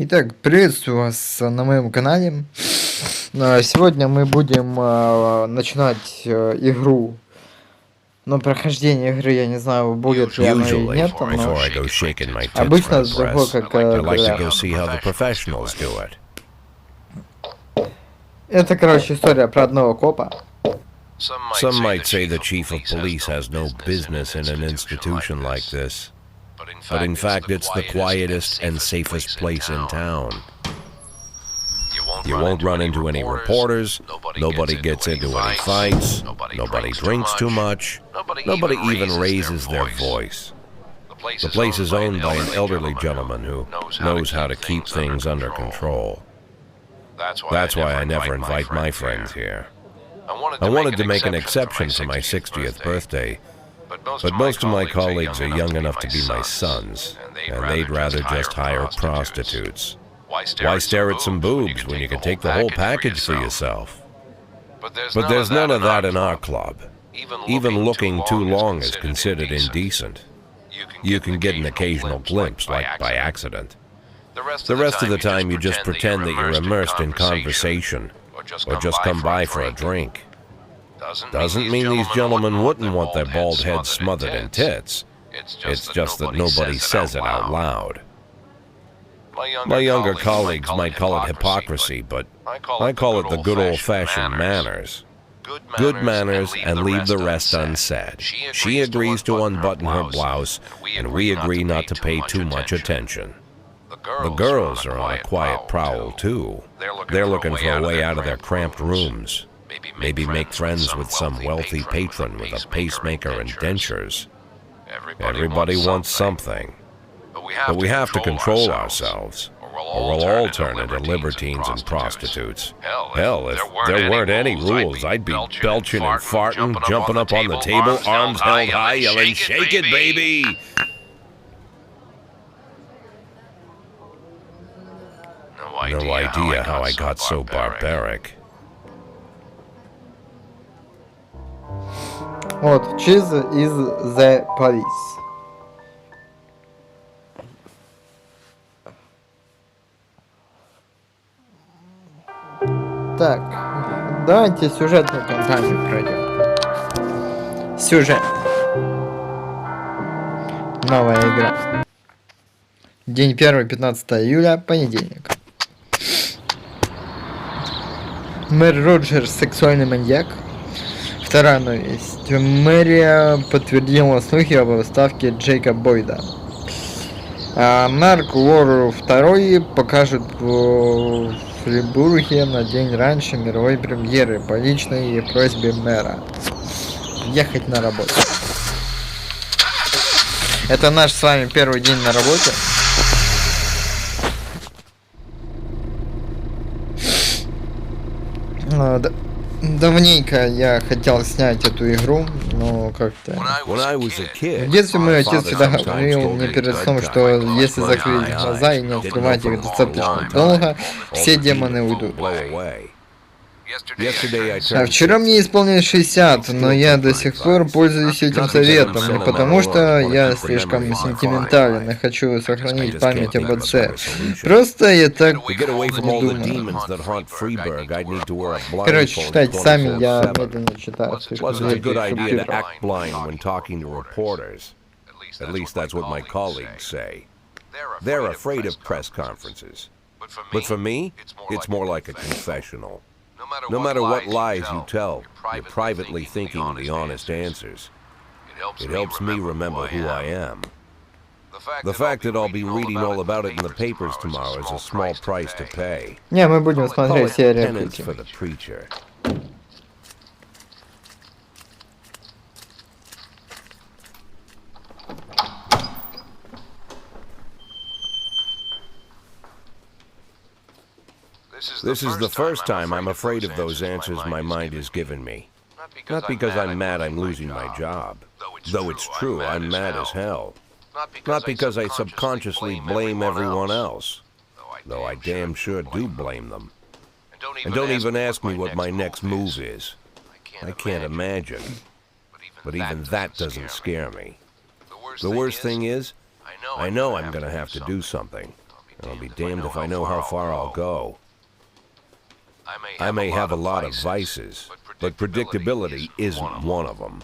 Итак, приветствую вас на моем канале. Сегодня мы будем начинать игру. Но прохождение игры, я не знаю, будет ли оно или нет, но Before I go shaking my tits обычно for the такое, press, как I'd like to говорят. go see how the professionals do it. Это, короче, история про одного копа. Some might say the chief of police has no business in an institution like this, but in fact it's the quietest and safest place in town. You won't run into any reporters, nobody gets into any fights, nobody drinks too much, nobody even raises their voice. The place is owned by an elderly gentleman who knows how to keep things under control. That's why I never invite my friends here. I wanted to make an exception for my 60th birthday, but most of my colleagues are young enough to be my sons, and they'd rather just hire prostitutes. Why stare at some boobs when you can take the whole package for yourself? But there's none of that in our club. Even looking too long is considered indecent. You can get an occasional glimpse, like by accident. The rest of the time you just pretend that you're immersed in conversation, or just come by for a drink. Doesn't mean these gentlemen wouldn't want their bald heads smothered in tits. It's just that nobody says it out loud. My younger colleagues might call it hypocrisy, but I call it the good old-fashioned manners. Good manners and leave the rest unsaid. She agrees to unbutton her blouse, and we agree not to pay too much attention. The girls are on a quiet prowl, too. They're looking for a way out of their cramped rooms. Maybe make friends with some wealthy patron with a pacemaker and dentures. Everybody wants something. But we have to control ourselves, or we'll all turn into libertines and prostitutes. Hell, if there weren't any rules, I'd be belching and farting, jumping up on the table, arms held high, yelling, "Shake it, baby!" No idea how I got so barbaric. Вот, Cheese is the police. Так, давайте сюжетную кампанию пройдем. Сюжет. Новая игра. День 1, 15 июля, понедельник. Мэр Роджерс — сексуальный маньяк. Вторая новость. Мэрия подтвердила слухи об отставке Джейка Бойда. Марк Уорр II покажет в Фрибурге на день раньше мировой премьеры по личной просьбе мэра ехать на работу. Это наш с вами первый день на работе. Давненько я хотел снять эту игру, но как-то... В детстве мой отец всегда говорил мне перед сном, что если закрыть глаза и не открывать их достаточно долго, все демоны уйдут. А вчера мне исполнилось 60, но я до сих пор пользуюсь этим советом, не потому что я слишком сентиментален и хочу сохранить память об отце. Просто я так не думаю. Короче, читайте сами, я медленно читаю. At least that's what my colleagues say. They're afraid of press conferences. But for me, it's more like a confessional. No matter what lies you tell, you're privately thinking the honest answers. It helps me remember who I am. The fact that I'll be reading all about it in the papers tomorrow is a small price to pay. Не, мы будем смотреть серию Penance for the preacher. This is the first time I'm afraid of those answers my mind has given me. Not because I'm mad I'm losing my job. Though it's true, I'm mad as hell. Not because I subconsciously blame everyone else. Though I damn sure do blame them. And don't even ask me what my next move is. I can't imagine. But even that doesn't scare me. The worst thing is, I know I'm gonna have to do something. I'll be damned if I know how far I'll go. I may have a lot of vices, but predictability isn't one of them.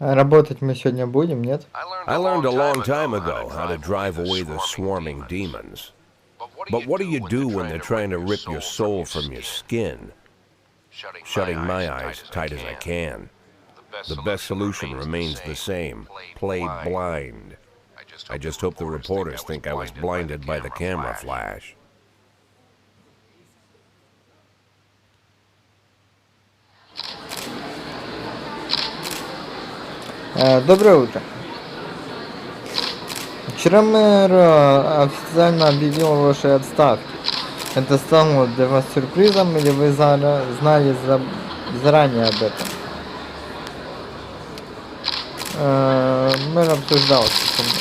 Работать мы сегодня будем, нет? I learned a long time ago how to drive away the swarming demons. But what do you do when they're trying to rip your soul from your skin? Shutting my eyes tight as I can. The best solution remains the same. Play blind. I just hope the reporters think I was blinded by the camera flash. Доброе утро. Вчера мэр официально объявил ваши отставки. Это стало для вас сюрпризом или вы знали заранее об этом? Мэр обсуждал со мной.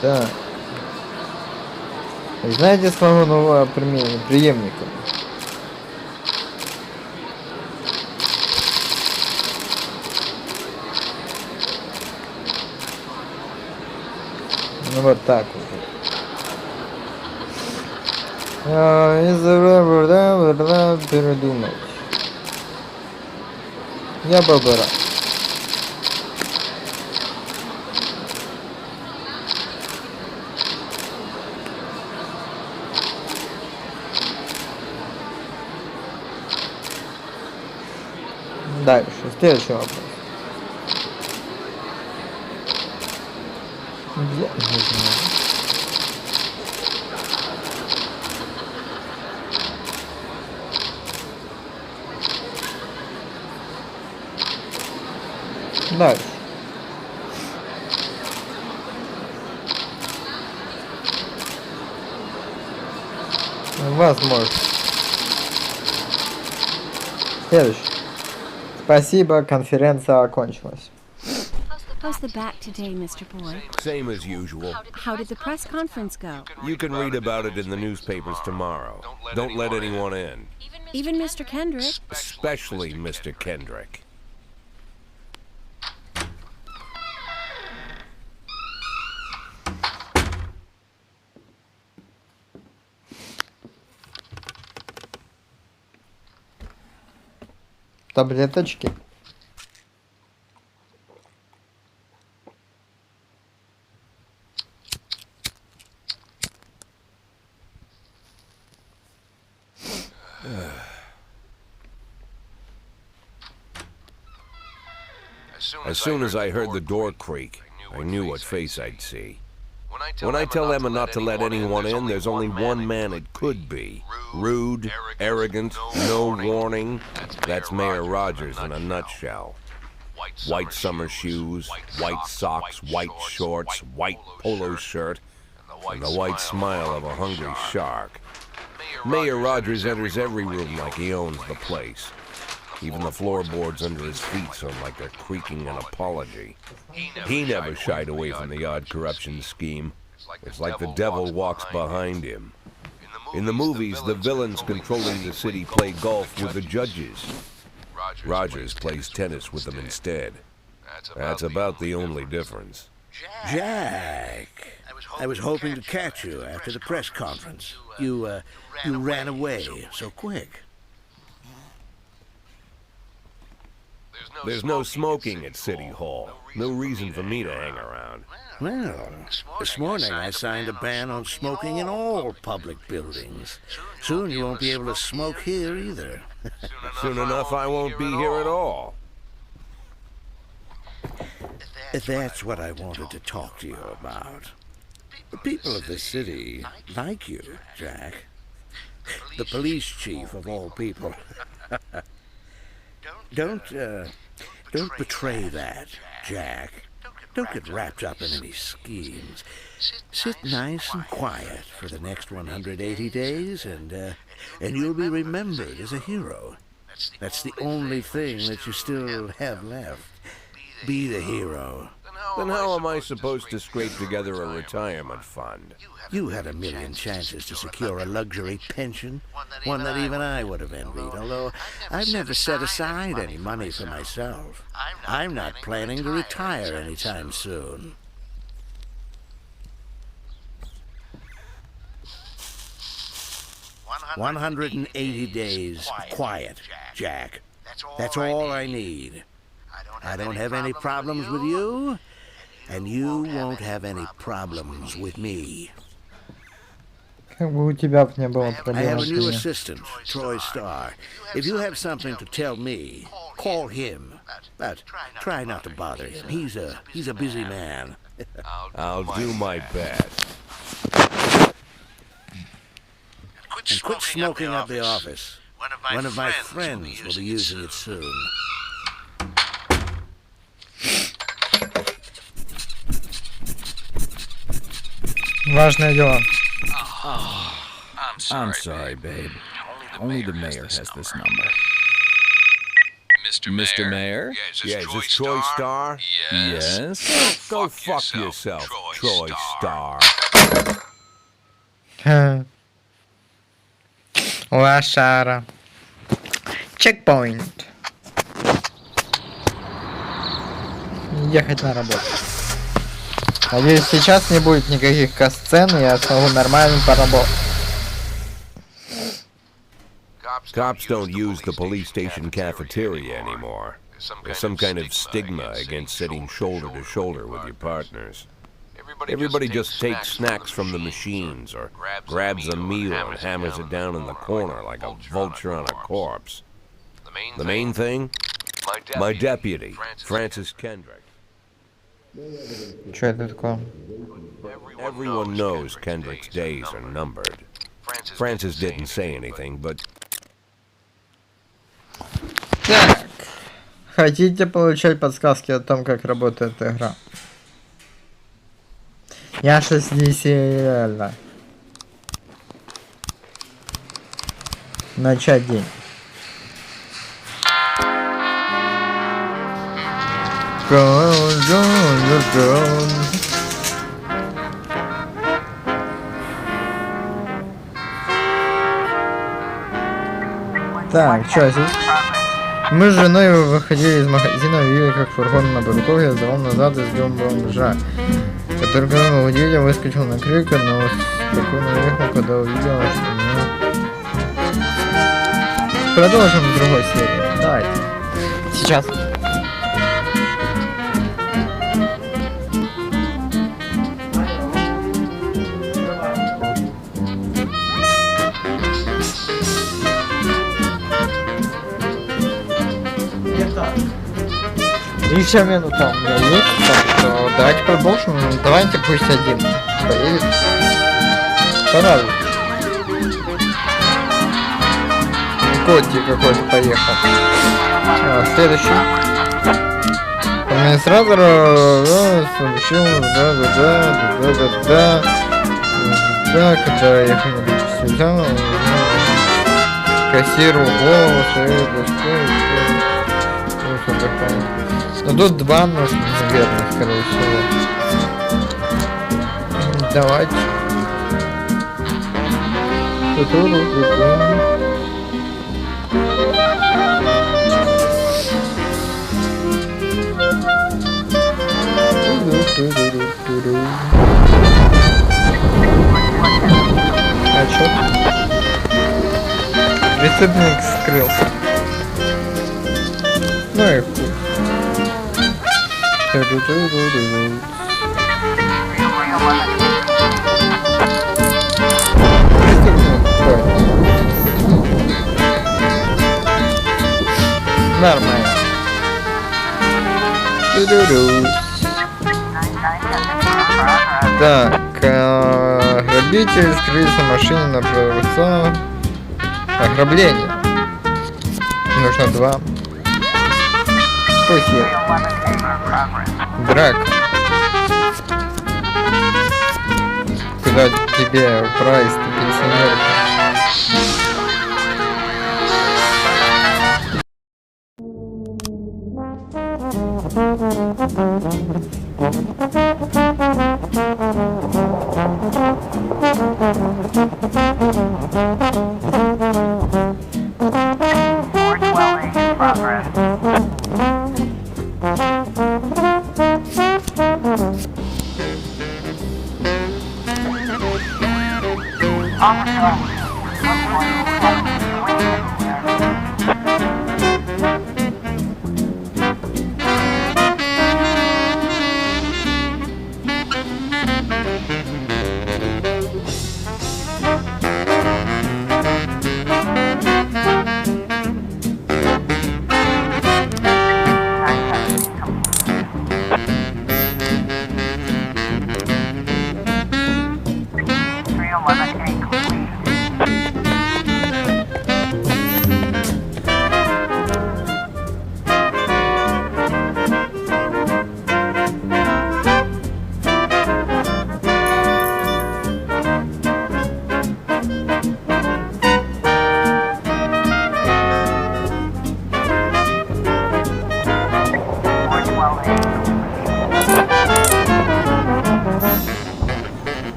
Да. Знаете своего нового преемника? Ну вот так вот. Передумать. Я был бы рад. Дальше. Следующий вопрос. Я не знаю. Дальше. Возможно. Следующий. Спасибо, конференция окончилась. How's the back today, Mr. Boyd? Same as usual. How did the press conference go? You can read about it in the newspapers tomorrow. Don't let anyone in. Even Mr. Kendrick? Especially Mr. Kendrick. Таблеточки. As soon as I heard the door creak, I knew what face I'd see. When I tell Emma not to let anyone in, there's only one man it could be. Rude, arrogant, no warning. That's Mayor Rogers in a nutshell. White summer shoes, white socks, white shorts, white polo shirt, and the white smile of a hungry shark. Mayor Rogers enters every room like he owns the place. Even the floorboards under his feet sound like they're creaking an apology. He never shied away from the odd corruption scheme. It's like the devil walks behind him. In the movies, the villains controlling the city play golf with the judges. Rogers plays tennis with them instead. That's about the only difference. Jack, I was hoping to catch you after the press conference. You ran away so quick. There's no smoking at City Hall. No reason for me to hang around. Well, this morning I signed a ban on smoking in all public buildings. Soon you won't be able to smoke here either. Soon enough, I won't be here at all. That's what I wanted to talk to you about. The people of the city like you, Jack. The police chief of all people. Don't betray that, Jack. Don't get wrapped up in any schemes. Sit nice and quiet for the next 180 days, and you'll be remembered as a hero. That's the only thing that you still have left. Be the hero. Then how am I supposed to scrape together a retirement fund? You had a million chances to secure a luxury pension, one that even I would have envied, although I've never set aside any money for myself. I'm not planning to retire anytime soon. "180 days of quiet, Jack. That's all I need. I don't have any problems with you, and you won't have any problems with me." Как бы у тебя не было I проблем have a с new ними. assistant, Troy Starr. If you have something to tell me, call him. But try not to bother him. He's a busy man. I'll do my best. And quit smoking up the office. One of my friends will be using it soon. Важное дело. I'm sorry, babe. Only the mayor has this number. Mr. Mayor? Yeah, is this Troy Starr? Yes? Go fuck yourself, Troy Starr. Лошара. Чекпоинт. Ехать на работу. Надеюсь, сейчас не будет никаких касцен, и я смогу нормально поработать. Cops don't use the police station cafeteria anymore. There's some kind of stigma against sitting shoulder to shoulder with your partners. Everybody just takes snacks from the machines or grabs a meal and hammers it down in the corner like a vulture on a corpse. The main thing? My deputy, Francis Kendrick. Что это такое? Everyone knows Kendrick's days are numbered. Francis didn't say anything, but Так. Хотите получать подсказки о том, как работает игра? Я 60. Начать день. Так, что здесь? Мы с женой выходили из магазина, увидели, как фургон на парковке сдавал назад из дома бомжа. Который, когда мы увидели, выскочил на крик, но спокойно уехал, когда увидел, что меня... Продолжим в другой серии. Давайте. Сейчас. Еще минута у меня есть, так что давайте продолжим. Давайте пусть один поедет. Пора. Котик какой-то поехал. Следующий. Администратор сообщил, да, когда я сюда, кассиру голову свою дочку. Ну тут два нужно, наверное, скорее всего. Давайте. А чё? Преступник скрылся. Ну и хуй. Нормально. Так, грабитель скрылся в машине на продавца. Ограбление. Нужно 2. Похер. Драк. Куда тебе прайс, ты пенсионер?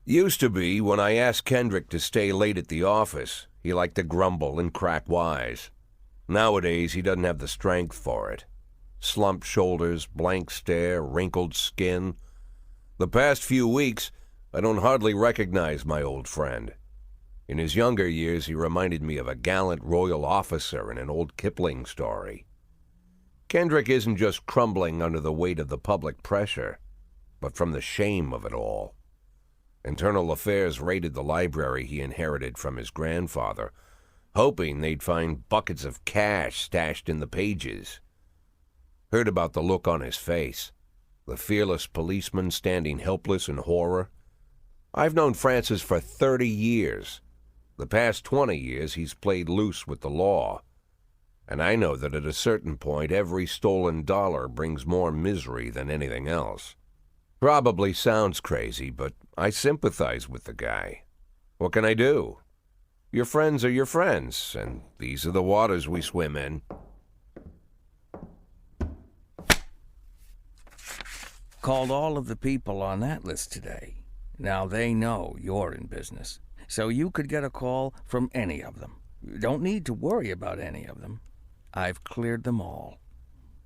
Used to be, when I asked Kendrick to stay late at the office, he liked to grumble and crack wise. Nowadays, he doesn't have the strength for it. Slumped shoulders, blank stare, wrinkled skin. The past few weeks, I don't hardly recognize my old friend. In his younger years, he reminded me of a gallant royal officer in an old Kipling story. Kendrick isn't just crumbling under the weight of the public pressure, but from the shame of it all. Internal Affairs raided the library he inherited from his grandfather, hoping they'd find buckets of cash stashed in the pages. Heard about the look on his face, the fearless policeman standing helpless in horror. I've known Francis for 30 years. The past 20 years he's played loose with the law. And I know that at a certain point every stolen dollar brings more misery than anything else. Probably sounds crazy, but I sympathize with the guy. What can I do? Your friends are your friends, and these are the waters we swim in. Called all of the people on that list today. Now they know you're in business, so you could get a call from any of them. You don't need to worry about any of them. I've cleared them all.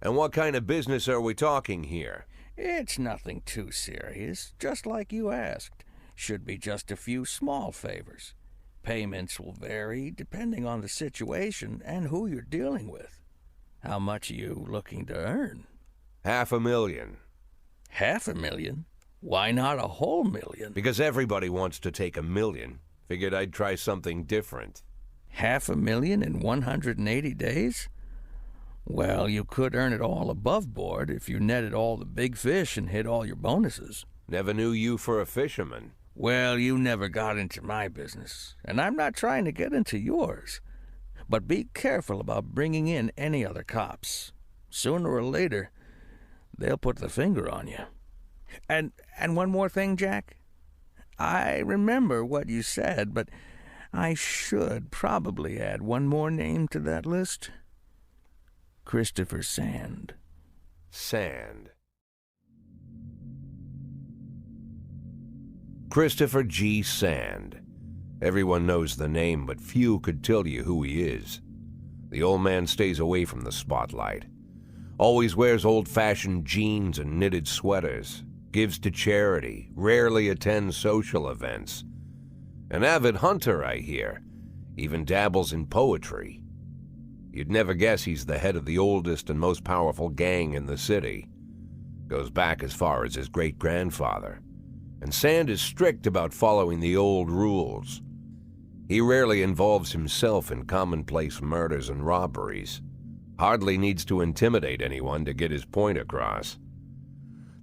And what kind of business are we talking here? It's nothing too serious, just like you asked. Should be just a few small favors. Payments will vary depending on the situation and who you're dealing with. How much are you looking to earn? $500,000. $500,000? Why not a whole million? Because everybody wants to take $1 million. Figured I'd try something different. $500,000 in 180 days? Well, you could earn it all above board if you netted all the big fish and hit all your bonuses. Never knew you for a fisherman. Well, you never got into my business, and I'm not trying to get into yours. But be careful about bringing in any other cops. Sooner or later, they'll put the finger on you. And one more thing, Jack. I remember what you said, but I should probably add one more name to that list. Christopher Sand. Sand. Christopher G. Sand. Everyone knows the name, but few could tell you who he is. The old man stays away from the spotlight. Always wears old-fashioned jeans and knitted sweaters. Gives to charity. Rarely attends social events. An avid hunter, I hear. Even dabbles in poetry. You'd never guess he's the head of the oldest and most powerful gang in the city. Goes back as far as his great-grandfather. And Sand is strict about following the old rules. He rarely involves himself in commonplace murders and robberies. Hardly needs to intimidate anyone to get his point across.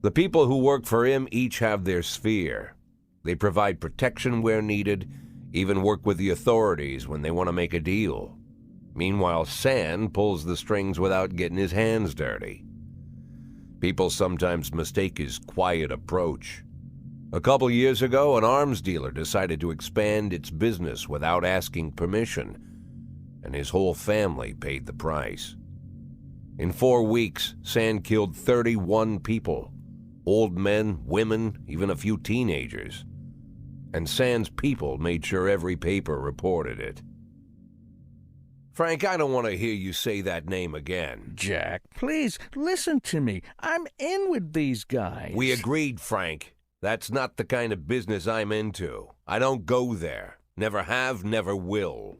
The people who work for him each have their sphere. They provide protection where needed, even work with the authorities when they want to make a deal. Meanwhile, Sand pulls the strings without getting his hands dirty. People sometimes mistake his quiet approach. A couple years ago, an arms dealer decided to expand its business without asking permission, and his whole family paid the price. In 4 weeks, Sand killed 31 people. Old men, women, even a few teenagers. And Sand's people made sure every paper reported it. Frank, I don't want to hear you say that name again. Jack, please, listen to me. I'm in with these guys. We agreed, Frank. That's not the kind of business I'm into. I don't go there. Never have, never will.